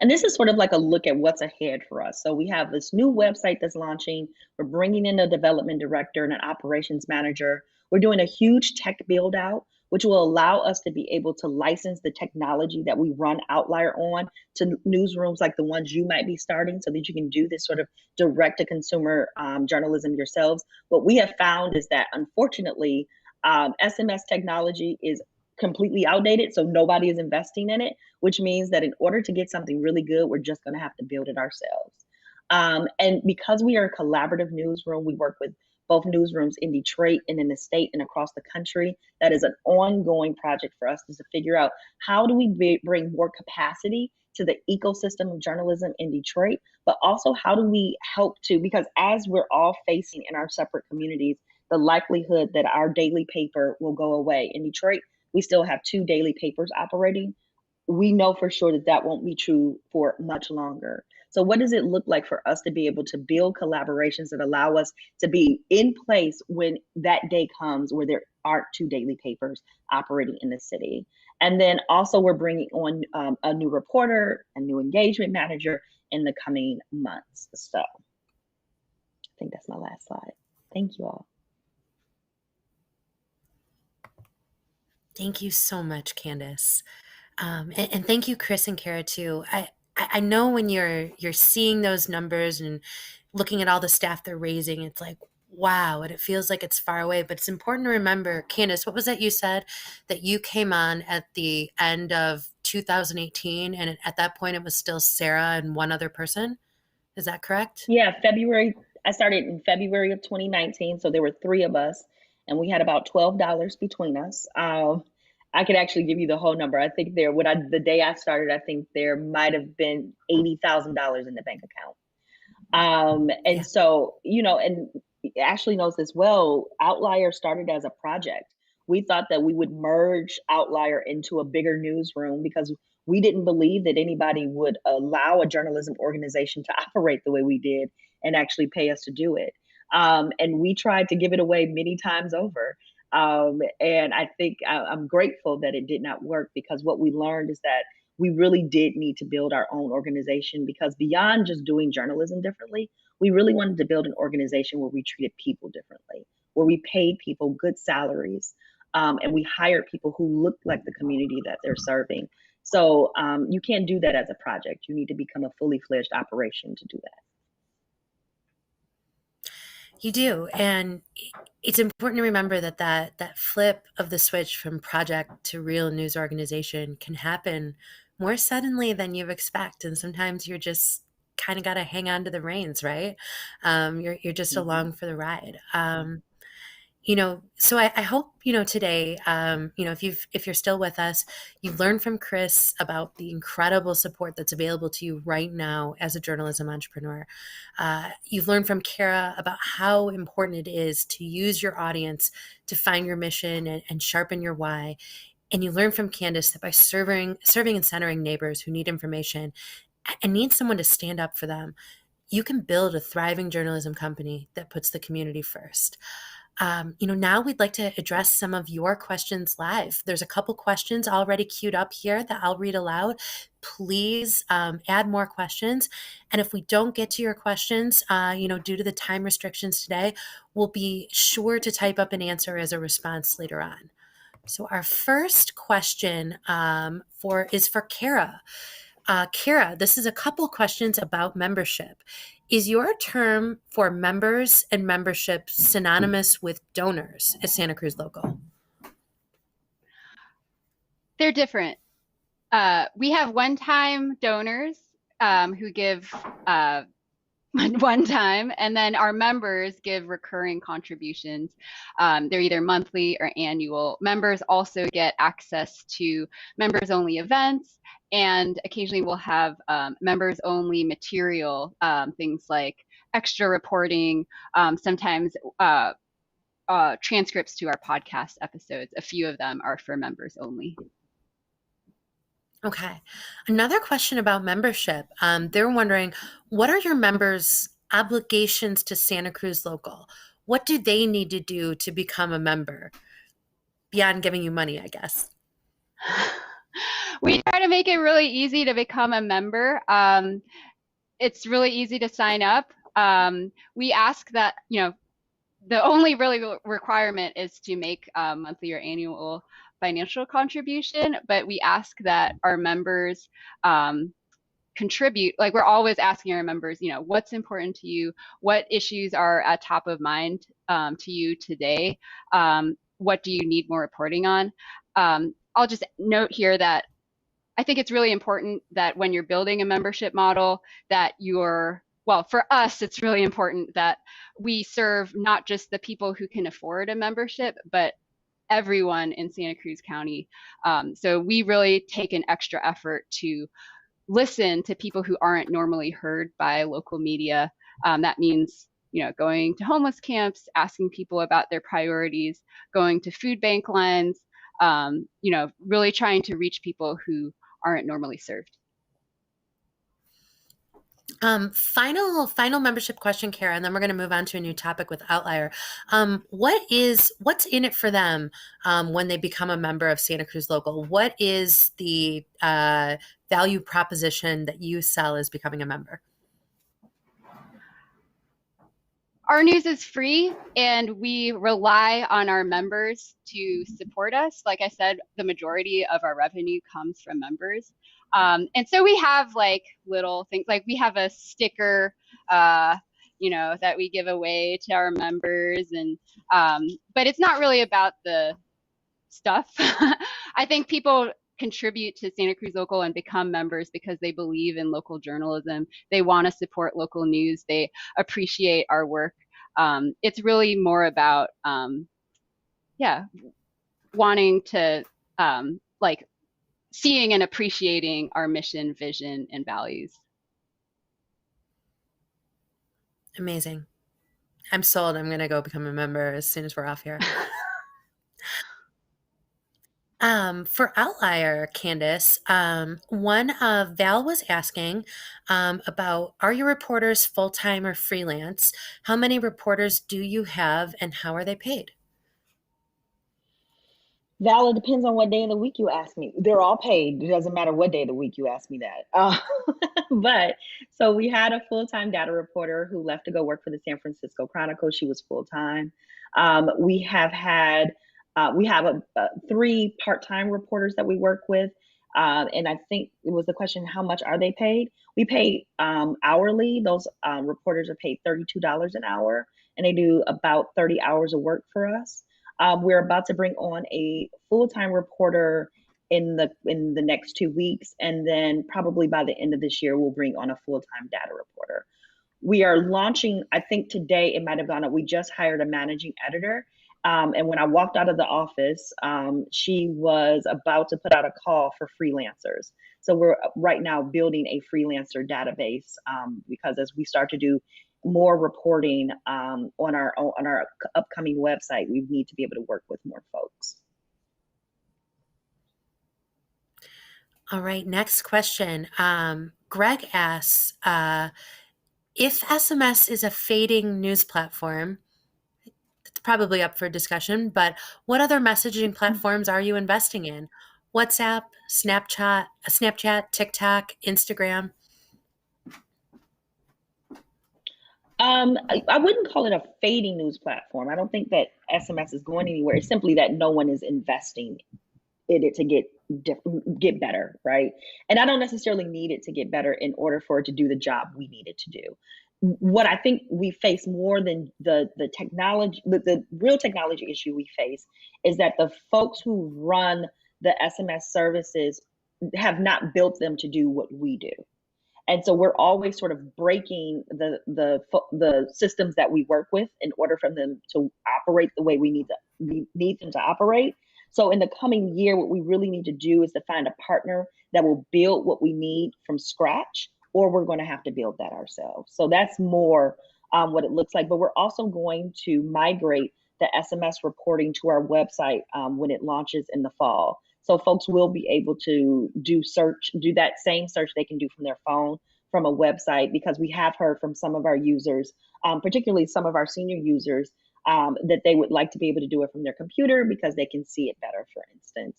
And this is sort of like a look at what's ahead for us. So we have this new website that's launching. We're bringing in a development director and an operations manager. We're doing a huge tech build out, which will allow us to be able to license the technology that we run Outlier on to newsrooms like the ones you might be starting, so that you can do this sort of direct to consumer journalism yourselves. What we have found is that, unfortunately, SMS technology is completely outdated, so nobody is investing in it, which means that in order to get something really good, we're just going to have to build it ourselves. And because we are a collaborative newsroom, we work with both newsrooms in Detroit and in the state and across the country. That is an ongoing project for us, is to figure out how do we bring more capacity to the ecosystem of journalism in Detroit, but also how do we help to, because as we're all facing in our separate communities, the likelihood that our daily paper will go away. In Detroit, we still have 2 daily papers operating. We know for sure that that won't be true for much longer. So what does it look like for us to be able to build collaborations that allow us to be in place when that day comes where there aren't 2 daily papers operating in the city? And then also we're bringing on a new reporter, a new engagement manager in the coming months. So I think that's my last slide. Thank you all. Thank you so much, Candace. And thank you, Chris and Kara, too. I know when you're seeing those numbers and looking at all the staff they're raising, it's like, wow, and it feels like it's far away. But it's important to remember, Candace, what was that you said? That you came on at the end of 2018, and at that point it was still Sarah and one other person. Is that correct? Yeah, February. I started in February of 2019, so there were 3 of us, and we had about $12 between us. I could actually give you the whole number. I think the day I started, I think there might have been $80,000 in the bank account. And Yeah. so, and Ashley knows this well, Outlier started as a project. We thought that we would merge Outlier into a bigger newsroom because we didn't believe that anybody would allow a journalism organization to operate the way we did and actually pay us to do it. And we tried to give it away many times over. And I think I'm grateful that it did not work, because what we learned is that we really did need to build our own organization, because beyond just doing journalism differently, we really wanted to build an organization where we treated people differently, where we paid people good salaries, and we hired people who looked like the community that they're serving. So you can't do that as a project. You need to become a fully fledged operation to do that. You do. And it's important to remember that flip of the switch from project to real news organization can happen more suddenly than you expect. And sometimes you're just kind of got to hang on to the reins, right? You're just along for the ride. So I hope, today, if you're still with us, you've learned from Chris about the incredible support that's available to you right now as a journalism entrepreneur. You've learned from Kara about how important it is to use your audience to find your mission and sharpen your why. And you learn from Candace that by serving and centering neighbors who need information, and need someone to stand up for them, you can build a thriving journalism company that puts the community first. Now we'd like to address some of your questions live. There's a couple questions already queued up here that I'll read aloud. Please add more questions. And if we don't get to your questions, due to the time restrictions today, we'll be sure to type up an answer as a response later on. So our first question is for Kara. Kara, this is a couple questions about membership. Is your term for members and membership synonymous with donors at Santa Cruz Local? They're different. We have one-time donors who give one time, and then our members give recurring contributions. They're either monthly or annual. Members also get access to members-only events, and occasionally we'll have members-only material, things like extra reporting, sometimes transcripts to our podcast episodes. A few of them are for members only. Okay. Another question about membership. They're wondering, what are your members' obligations to Santa Cruz Local? What do they need to do to become a member? Beyond giving you money, I guess. We try to make it really easy to become a member. It's really easy to sign up. We ask that, the only really requirement is to make a monthly or annual financial contribution, but we ask that our members contribute. Like, we're always asking our members, what's important to you? What issues are at top of mind to you today? What do you need more reporting on? I'll just note here that I think it's really important that when you're building a membership model that for us, it's really important that we serve not just the people who can afford a membership, but everyone in Santa Cruz County. So we really take an extra effort to listen to people who aren't normally heard by local media. That means, going to homeless camps, asking people about their priorities, going to food bank lines, really trying to reach people who aren't normally served. Final membership question, Kara, and then we're going to move on to a new topic with Outlier. What's in it for them when they become a member of Santa Cruz Local? What is the value proposition that you sell as becoming a member? Our news is free, and we rely on our members to support us. Like I said, the majority of our revenue comes from members. And so we have little things, like we have a sticker, that we give away to our members, and but it's not really about the stuff. I think people contribute to Santa Cruz Local and become members because they believe in local journalism. They want to support local news. They appreciate our work. It's really more about, wanting to seeing and appreciating our mission, vision, and values. Amazing. I'm sold. I'm going to go become a member as soon as we're off here. For Outlier, Candace, Val was asking about, are your reporters full-time or freelance? How many reporters do you have, and how are they paid? Val, it depends on what day of the week you ask me. They're all paid. It doesn't matter what day of the week you ask me that. But so we had a full-time data reporter who left to go work for the San Francisco Chronicle. She was full-time. We have 3 part-time reporters that we work with. And I think it was the question, how much are they paid? We pay hourly. Those reporters are paid $32 an hour, and they do about 30 hours of work for us. We're about to bring on a full-time reporter in the next 2 weeks, and then probably by the end of this year, we'll bring on a full-time data reporter. We are launching, I think today it might have gone up, we just hired a managing editor. And when I walked out of the office, she was about to put out a call for freelancers. So we're right now building a freelancer database because as we start to do more reporting on our upcoming website, we need to be able to work with more folks. All right, next question. Greg asks, if SMS is a fading news platform, it's probably up for discussion, but what other messaging platforms are you investing in? WhatsApp, Snapchat, TikTok, Instagram? I wouldn't call it a fading news platform. I don't think that SMS is going anywhere. It's simply that no one is investing in it to get better, right? And I don't necessarily need it to get better in order for it to do the job we need it to do. What I think we face more than the technology, the real technology issue we face is that the folks who run the SMS services have not built them to do what we do. And so we're always sort of breaking the systems that we work with in order for them to operate the way we need them to operate. So in the coming year, what we really need to do is to find a partner that will build what we need from scratch, or we're going to have to build that ourselves. So that's more what it looks like. But we're also going to migrate the SMS reporting to our website when it launches in the fall. So folks will be able to do that same search they can do from their phone from a website, because we have heard from some of our users, particularly some of our senior users, that they would like to be able to do it from their computer because they can see it better, for instance,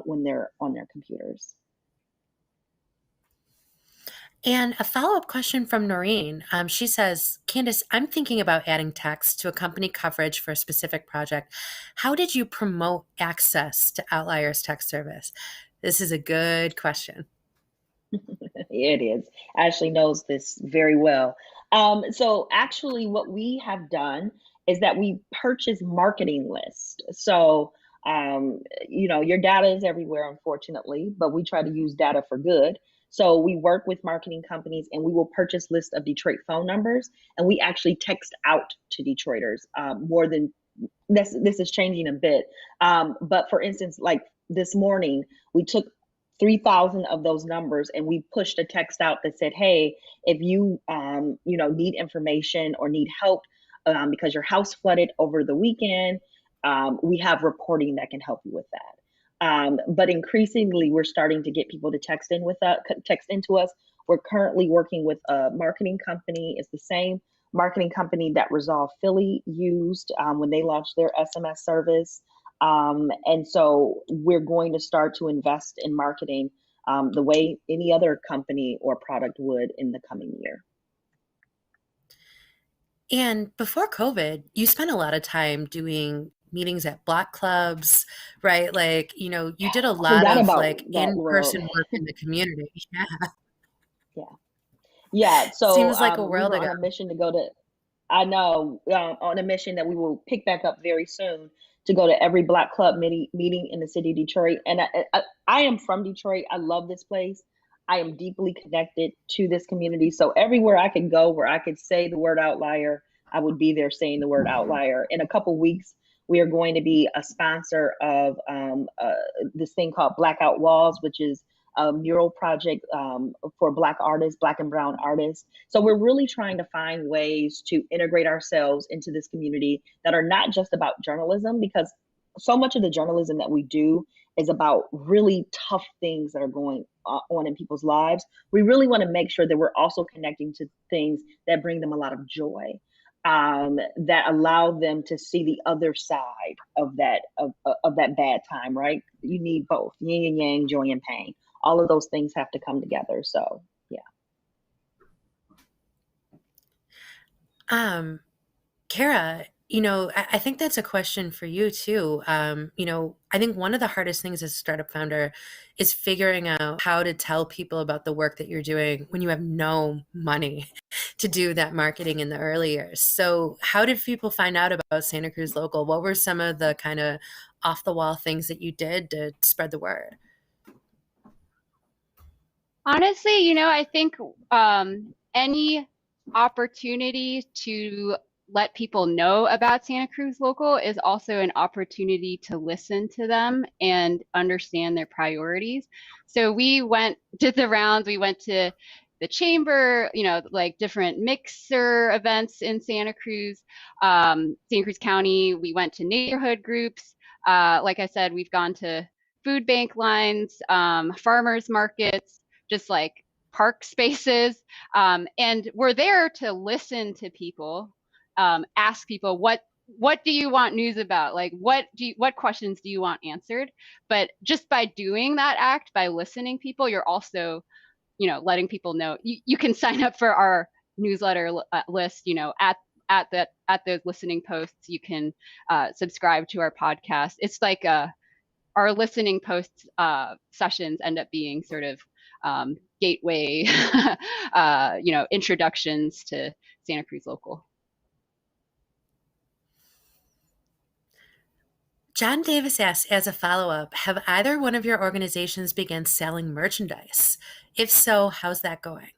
when they're on their computers. And a follow-up question from Noreen. She says, Candace, I'm thinking about adding text to accompany coverage for a specific project. How did you promote access to Outlier's text service? This is a good question. It is. Ashley knows this very well. So actually what we have done is that we purchase marketing lists. So, your data is everywhere, unfortunately, but we try to use data for good. So we work with marketing companies and we will purchase lists of Detroit phone numbers, and we actually text out to Detroiters more than this is changing a bit. But for instance, like this morning, we took 3,000 of those numbers and we pushed a text out that said, hey, if you need information or need help because your house flooded over the weekend, we have reporting that can help you with that. But increasingly, we're starting to get people to text into us. We're currently working with a marketing company. It's the same marketing company that Resolve Philly used when they launched their SMS service. And so we're going to start to invest in marketing the way any other company or product would in the coming year. And before COVID, you spent a lot of time doing meetings at block clubs, right? Like, you did a I lot forgot of about like that world. in-person work in the community. Yeah. Yeah. Yeah. So Seems like a we world were ago. on a mission to go to, I know, on a mission that we will pick back up very soon to go to every block club meeting in the city of Detroit. And I am from Detroit. I love this place. I am deeply connected to this community. So everywhere I could go where I could say the word outlier, I would be there saying the word outlier. In a couple weeks, we are going to be a sponsor of this thing called Blackout Walls, which is a mural project for Black artists, Black and Brown artists. So we're really trying to find ways to integrate ourselves into this community that are not just about journalism, because so much of the journalism that we do is about really tough things that are going on in people's lives. We really want to make sure that we're also connecting to things that bring them a lot of joy, that allow them to see the other side of that bad time, right? You need both yin and yang, joy and pain. All of those things have to come together. So yeah. Kara, I think that's a question for you too. I think one of the hardest things as a startup founder is figuring out how to tell people about the work that you're doing when you have no money to do that marketing in the early years. So how did people find out about Santa Cruz Local? What were some of the kind of off the wall things that you did to spread the word? Honestly, I think any opportunity to let people know about Santa Cruz Local is also an opportunity to listen to them and understand their priorities. So we did the rounds, we went to the chamber, like different mixer events in Santa Cruz County. We went to neighborhood groups. Like I said, we've gone to food bank lines, farmers markets, just like park spaces. And we're there to listen to people, ask people what do you want news about? Like what questions do you want answered? But just by doing that act, by listening people, you're also, letting people know you can sign up for our newsletter list, at those listening posts. You can subscribe to our podcast. It's like our listening posts sessions end up being sort of gateway, introductions to Santa Cruz Local. John Davis asks, as a follow-up, have either one of your organizations begun selling merchandise? If so, how's that going?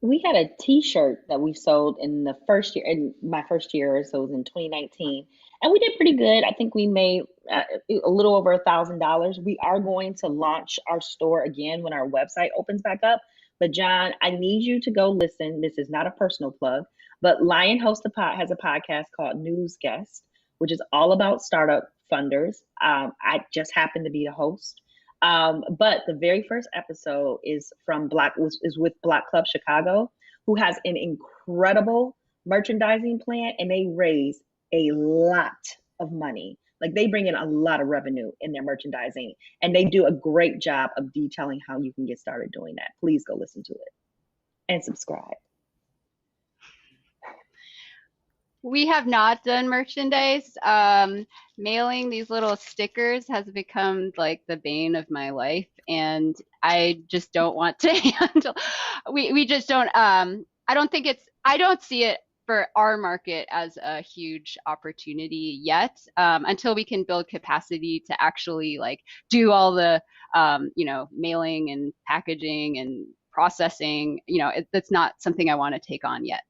We had a T-shirt that we sold in the first year, in my first year, so it was in 2019, and we did pretty good. I think we made a little over $1,000. We are going to launch our store again when our website opens back up. But John, I need you to go listen. This is not a personal plug, but Lion has a podcast called News Guest, which is all about startup funders. I just happen to be the host. But the very first episode is with Black Club Chicago, who has an incredible merchandising plan, and they raise a lot of money. Like, they bring in a lot of revenue in their merchandising, and they do a great job of detailing how you can get started doing that. Please go listen to it and subscribe. We have not done merchandise. Mailing these little stickers has become like the bane of my life, and I just don't want to handle. We just don't. I don't see it for our market as a huge opportunity yet, until we can build capacity to actually like do all the mailing and packaging and processing. That's not something I want to take on yet.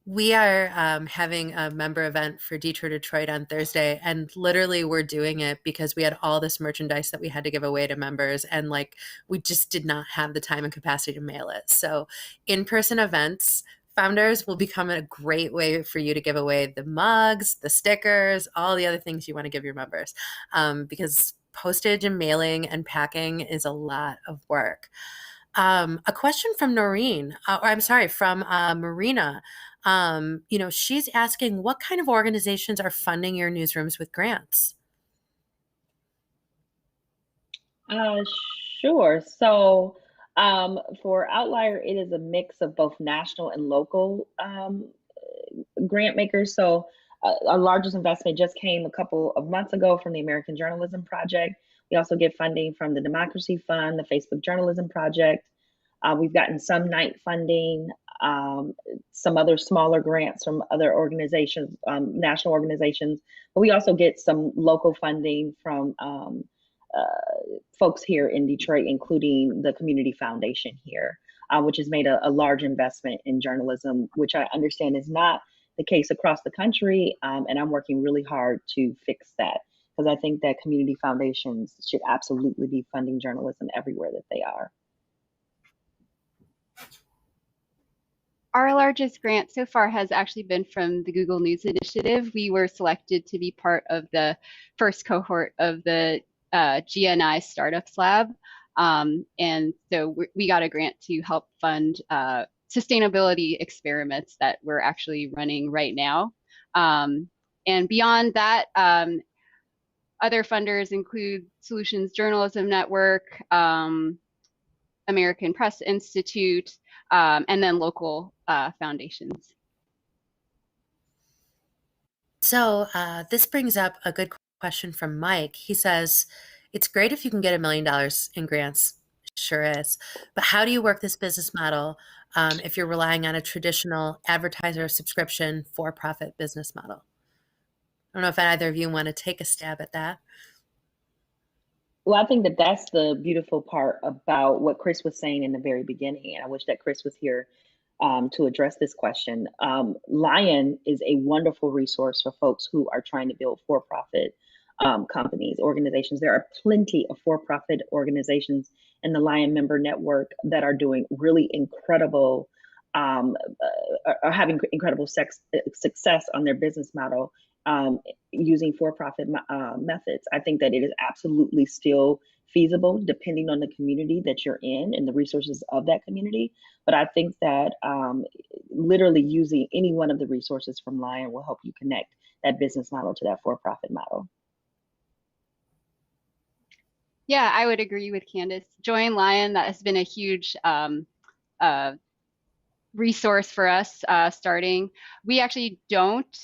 We are having a member event for Detroit on Thursday, and literally we're doing it because we had all this merchandise that we had to give away to members, and like we just did not have the time and capacity to mail it. So in-person events, founders will become a great way for you to give away the mugs, the stickers, all the other things you want to give your members, because postage and mailing and packing is a lot of work. A question from Marina. She's asking, what kind of organizations are funding your newsrooms with grants? Sure. So for Outlier, it is a mix of both national and local grant makers. So our largest investment just came a couple of months ago from the American Journalism Project. We also get funding from the Democracy Fund, the Facebook Journalism Project. We've gotten some Knight funding, some other smaller grants from other organizations, national organizations, but we also get some local funding from folks here in Detroit, including the Community Foundation here, which has made a large investment in journalism, which I understand is not the case across the country. And I'm working really hard to fix that, because I think that community foundations should absolutely be funding journalism everywhere that they are. Our largest grant so far has actually been from the Google News Initiative. We were selected to be part of the first cohort of the GNI Startups Lab. And so we got a grant to help fund sustainability experiments that we're actually running right now. And beyond that, other funders include Solutions Journalism Network, American Press Institute, and then local foundations. So this brings up a good question from Mike. He says, it's great if you can get $1 million in grants. Sure is. But how do you work this business model if you're relying on a traditional advertiser subscription for-profit business model? I don't know if either of you want to take a stab at that. Well, I think that that's the beautiful part about what Chris was saying in the very beginning. And I wish that Chris was here to address this question. Lion is a wonderful resource for folks who are trying to build for-profit companies, organizations. There are plenty of for-profit organizations in the Lion member network that are doing really incredible, are having incredible success on their business model. using for-profit methods. I think that it is absolutely still feasible depending on the community that you're in and the resources of that community. But I think that literally using any one of the resources from Lion will help you connect that business model to that for-profit model. Yeah, I would agree with Candace. Join Lion, that has been a huge resource for us starting. We actually don't.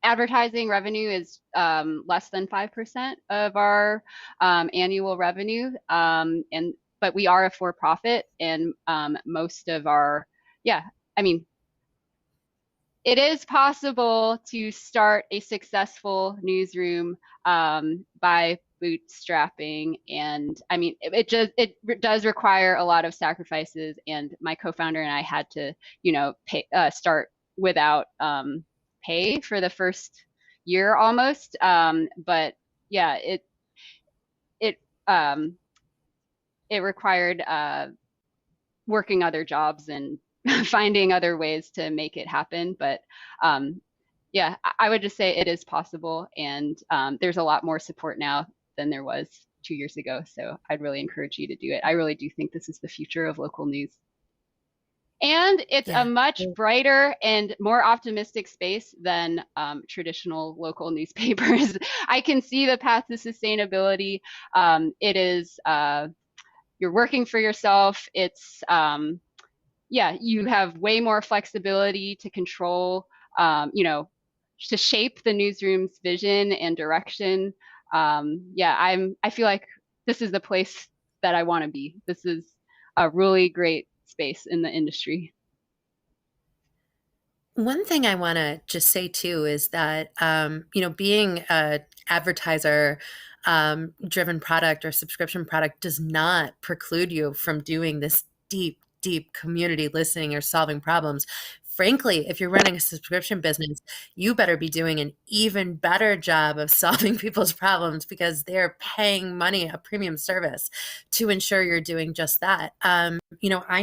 Advertising revenue is less than 5% of our annual revenue, but we are a for-profit, and most of our, I mean, it is possible to start a successful newsroom by bootstrapping, and I mean, it does require a lot of sacrifices. And my co-founder and I had to, start without pay for the first year almost. But yeah, it um, it required working other jobs and finding other ways to make it happen. But yeah, I would just say it is possible, and there's a lot more support now than there was 2 years ago. So I'd really encourage you to do it. I really do think this is the future of local news. And it's a much brighter and more optimistic space than traditional local newspapers. I can see the path to sustainability. It is, you're working for yourself. It's, you have way more flexibility to control, to shape the newsroom's vision and direction. I feel like this is the place that I want to be. This is a really great space in the industry. One thing I want to just say too is that, being a advertiser driven product or subscription product does not preclude you from doing this deep community listening or solving problems. Frankly, if you're running a subscription business, you better be doing an even better job of solving people's problems, because they're paying money, a premium service, to ensure you're doing just that. I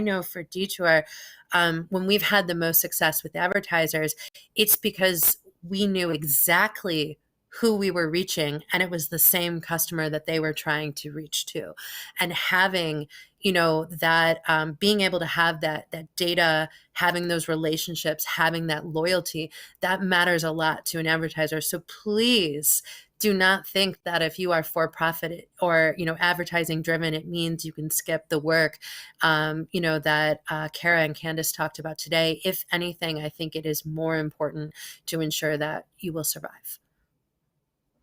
know for Detour, when we've had the most success with advertisers, it's because we knew exactly who we were reaching, and it was the same customer that they were trying to reach to. And having, that being able to have that data, having those relationships, having that loyalty, that matters a lot to an advertiser. So please do not think that if you are for profit or, advertising driven, it means you can skip the work, that Kara and Candace talked about today. If anything, I think it is more important to ensure that you will survive.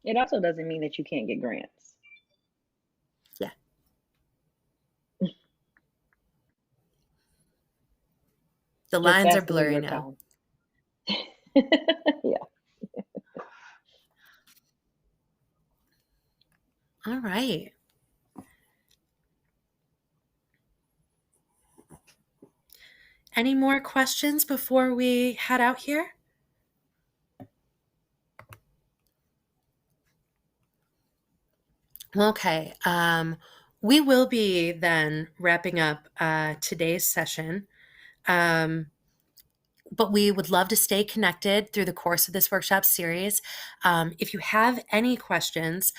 It also doesn't mean that you can't get grants. Yeah. The lines are blurry now. Yeah. All right. Any more questions before we head out here? Okay. We will be then wrapping up today's session. But we would love to stay connected through the course of this workshop series. If you have any questions,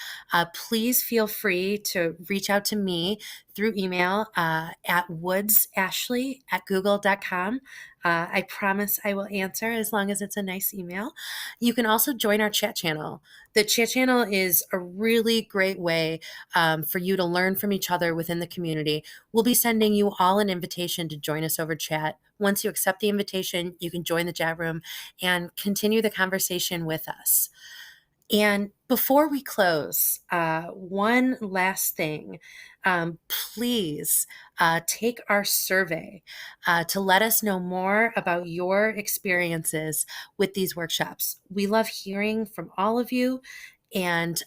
please feel free to reach out to me through email at woodsashley@google.com. I promise I will answer as long as it's a nice email. You can also join our chat channel. The chat channel is a really great way for you to learn from each other within the community. We'll be sending you all an invitation to join us over chat. Once you accept the invitation, you can join the chat room and continue the conversation with us. And before we close, one last thing. Please take our survey to let us know more about your experiences with these workshops. We love hearing from all of you, and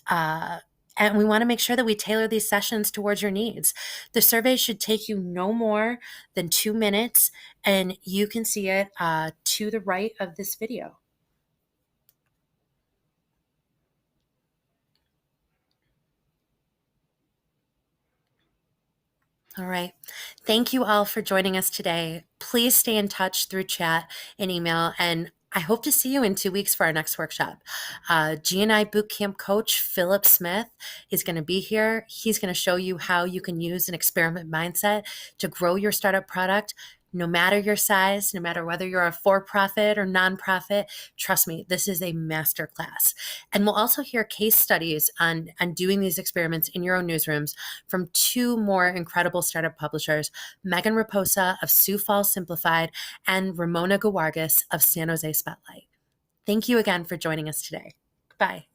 we want to make sure that we tailor these sessions towards your needs. The survey should take you no more than 2 minutes, and you can see it to the right of this video. All right. Thank you all for joining us today. Please stay in touch through chat and email, and I hope to see you in 2 weeks for our next workshop. GNI Bootcamp coach Philip Smith is going to be here. He's going to show you how you can use an experiment mindset to grow your startup product. No matter your size, no matter whether you're a for-profit or nonprofit, trust me, this is a masterclass. And we'll also hear case studies on doing these experiments in your own newsrooms from 2 more incredible startup publishers, Megan Raposa of Sioux Falls Simplified and Ramona Gawargis of San Jose Spotlight. Thank you again for joining us today. Bye.